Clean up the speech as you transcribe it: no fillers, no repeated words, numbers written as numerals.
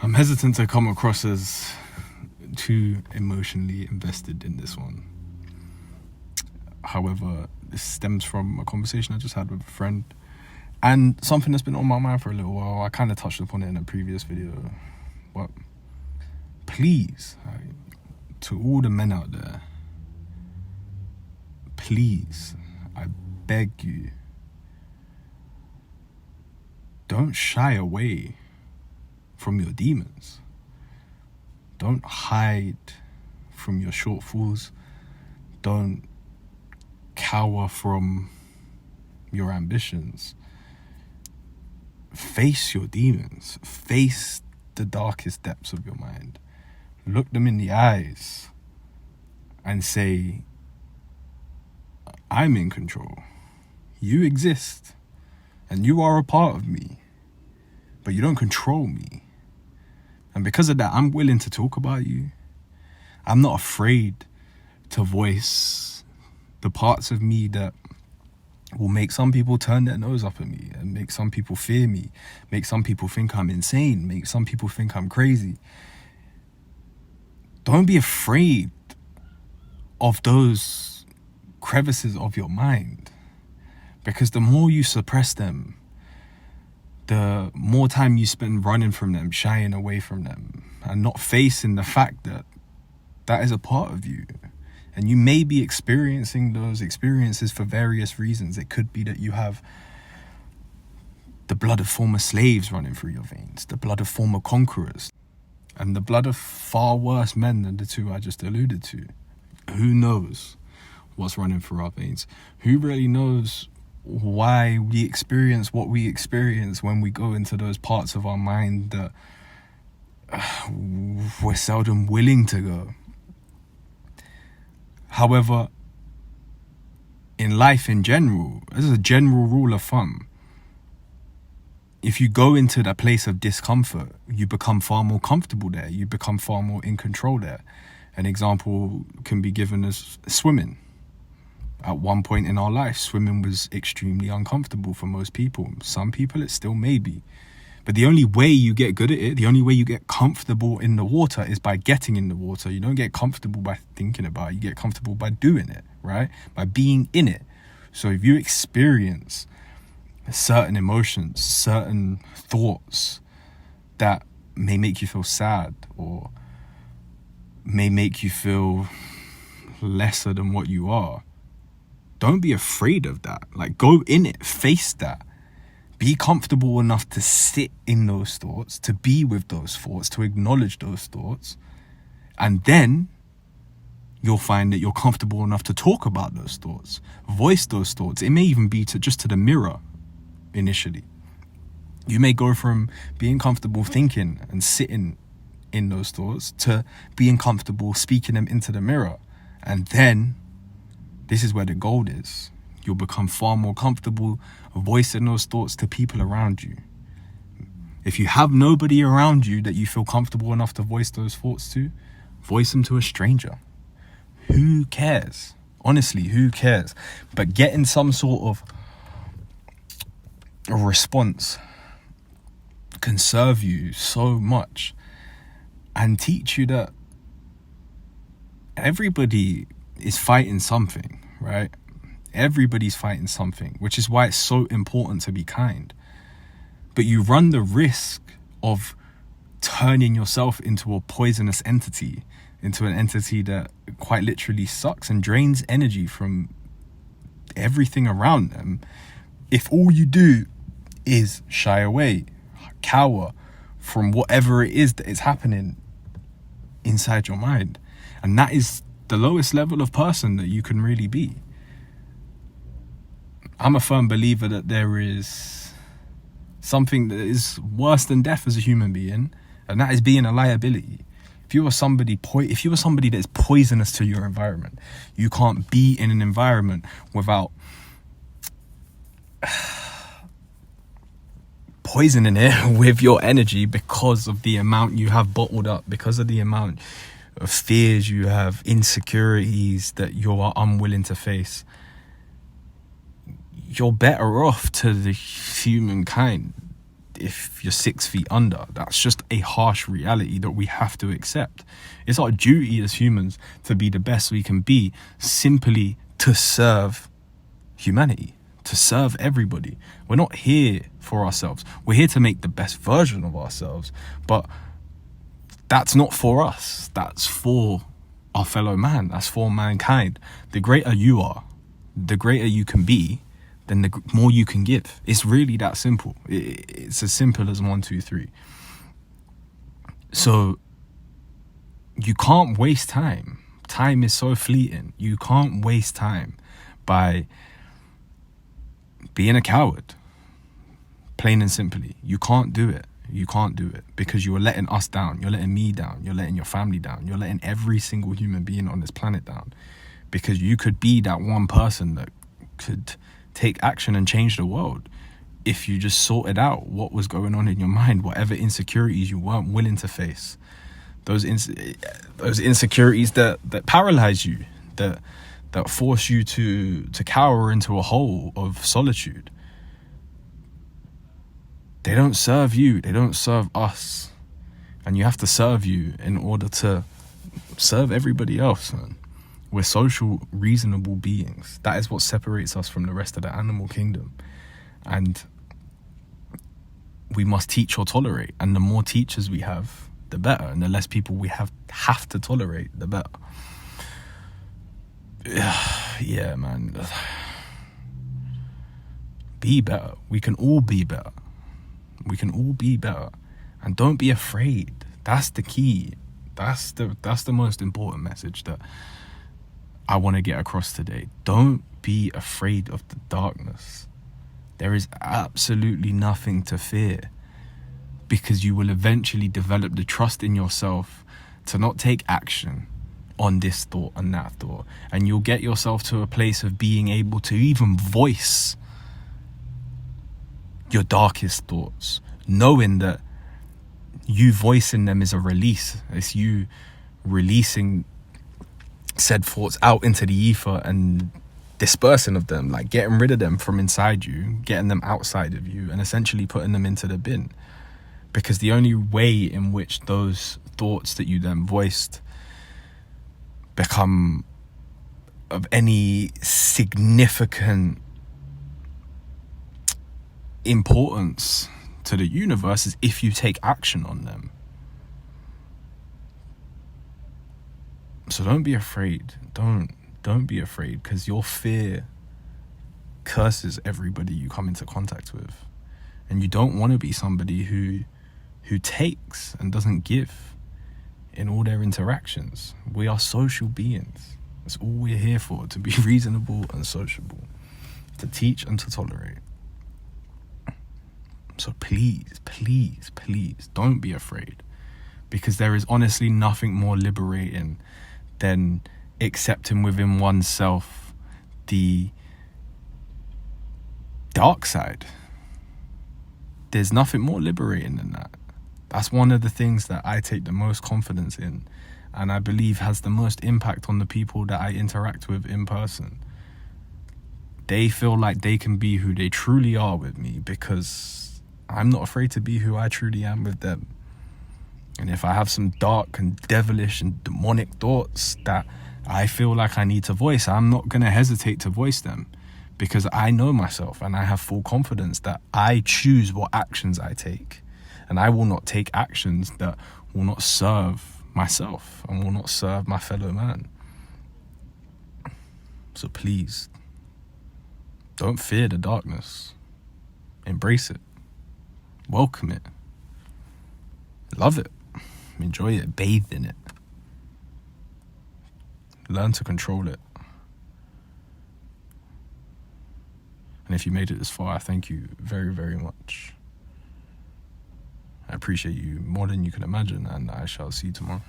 I'm hesitant to come across as too emotionally invested in this one. However, this stems from a conversation I just had with a friend and something that's been on my mind for a little while. I kind of touched upon it in a previous video, but please, to all the men out there, please, I beg you, don't shy away from your demons. Don't hide from your shortfalls. Don't cower from your ambitions. Face your demons. Face the darkest depths of your mind. Look them in the eyes and say, I'm in control. You exist. And you are a part of me. But you don't control me. And because of that, I'm willing to talk about you. I'm not afraid to voice the parts of me that will make some people turn their nose up at me and make some people fear me, make some people think I'm insane, make some people think I'm crazy. Don't be afraid of those crevices of your mind, because the more you suppress them, the more time you spend running from them, shying away from them, and not facing the fact that that is a part of you. And you may be experiencing those experiences for various reasons. It could be that you have the blood of former slaves running through your veins, the blood of former conquerors, and the blood of far worse men than the two I just alluded to. Who knows what's running through our veins? Who really knows why we experience what we experience when we go into those parts of our mind that we're seldom willing to go? However, in life in general, as a general rule of thumb, if you go into that place of discomfort, you become far more comfortable there. You become far more in control there. An example can be given as swimming. At one point in our life, swimming was extremely uncomfortable for most people. Some people, it still may be. But the only way you get good at it, the only way you get comfortable in the water is by getting in the water. You don't get comfortable by thinking about it. You get comfortable by doing it, right? By being in it. So if you experience certain emotions, certain thoughts that may make you feel sad or may make you feel lesser than what you are, don't be afraid of that. Like, go in it, face that. Be comfortable enough to sit in those thoughts, to be with those thoughts, to acknowledge those thoughts. And then you'll find that you're comfortable enough to talk about those thoughts, voice those thoughts. It may even be just to the mirror initially. You may go from being comfortable thinking and sitting in those thoughts to being comfortable speaking them into the mirror. And then this is where the gold is. You'll become far more comfortable voicing those thoughts to people around you. If you have nobody around you that you feel comfortable enough to voice those thoughts to, voice them to a stranger. Who cares? Honestly, who cares? But getting some sort of a response can serve you so much and teach you that everybody is fighting something, right? Everybody's fighting something, which is why it's so important to be kind. But you run the risk of turning yourself into a poisonous entity, into an entity that quite literally sucks and drains energy from everything around them, if all you do is shy away, cower from whatever it is that is happening inside your mind. And that is the lowest level of person that you can really be. I'm a firm believer that there is something that is worse than death as a human being, and that is being a liability. If you are somebody that is poisonous to your environment, you can't be in an environment without poisoning it with your energy because of the amount you have bottled up, because of the amount of fears you have, insecurities that you are unwilling to face. You're better off to the humankind if you're 6 feet under. That's just a harsh reality that we have to accept. It's our duty as humans to be the best we can be, simply to serve humanity, to serve everybody. We're not here for ourselves. We're here to make the best version of ourselves, but that's not for us. That's for our fellow man. That's for mankind. The greater you are, the greater you can be, then the more you can give. It's really that simple. It's as simple as 1, 2, 3. So you can't waste time. Time is so fleeting. You can't waste time by being a coward. Plain and simply. You can't do it. You can't do it because you are letting us down. You're letting me down. You're letting your family down. You're letting every single human being on this planet down, because you could be that one person that could take action and change the world if you just sorted out what was going on in your mind, whatever insecurities you weren't willing to face, those insecurities that paralyze you, that force you to cower into a hole of solitude. They don't serve you. They don't serve us. And you have to serve you in order to serve everybody else, man. We're social, reasonable beings. That is what separates us from the rest of the animal kingdom. And we must teach or tolerate. And the more teachers we have, the better. And the less people we have to tolerate, the better. Yeah, man. Be better. We can all be better. We can all be better. And don't be afraid. That's the key. That's the most important message that I want to get across today. Don't be afraid of the darkness. There is absolutely nothing to fear, because you will eventually develop the trust in yourself to not take action on this thought and that thought. And you'll get yourself to a place of being able to even voice your darkest thoughts, knowing that you voicing them is a release. It's you releasing said thoughts out into the ether and dispersing of them, like getting rid of them from inside you, getting them outside of you, and essentially putting them into the bin. Because the only way in which those thoughts that you then voiced become of any significant importance to the universe is if you take action on them. So don't be afraid. Don't be afraid, because your fear curses everybody you come into contact with. And you don't want to be somebody who takes and doesn't give in all their interactions. We are social beings. That's all we're here for, to be reasonable and sociable, to teach and to tolerate. So please, please, please don't be afraid, because there is honestly nothing more liberating than accepting within oneself the dark side. There's nothing more liberating than that. That's one of the things that I take the most confidence in, and I believe has the most impact on the people that I interact with in person. They feel like they can be who they truly are with me, because I'm not afraid to be who I truly am with them. And if I have some dark and devilish and demonic thoughts that I feel like I need to voice, I'm not going to hesitate to voice them, because I know myself and I have full confidence that I choose what actions I take. And I will not take actions that will not serve myself and will not serve my fellow man. So please, don't fear the darkness. Embrace it. Welcome it. Love it. Enjoy it. Bathe in it. Learn to control it. And if you made it this far, I thank you very, very much. I appreciate you more than you can imagine, and I shall see you tomorrow.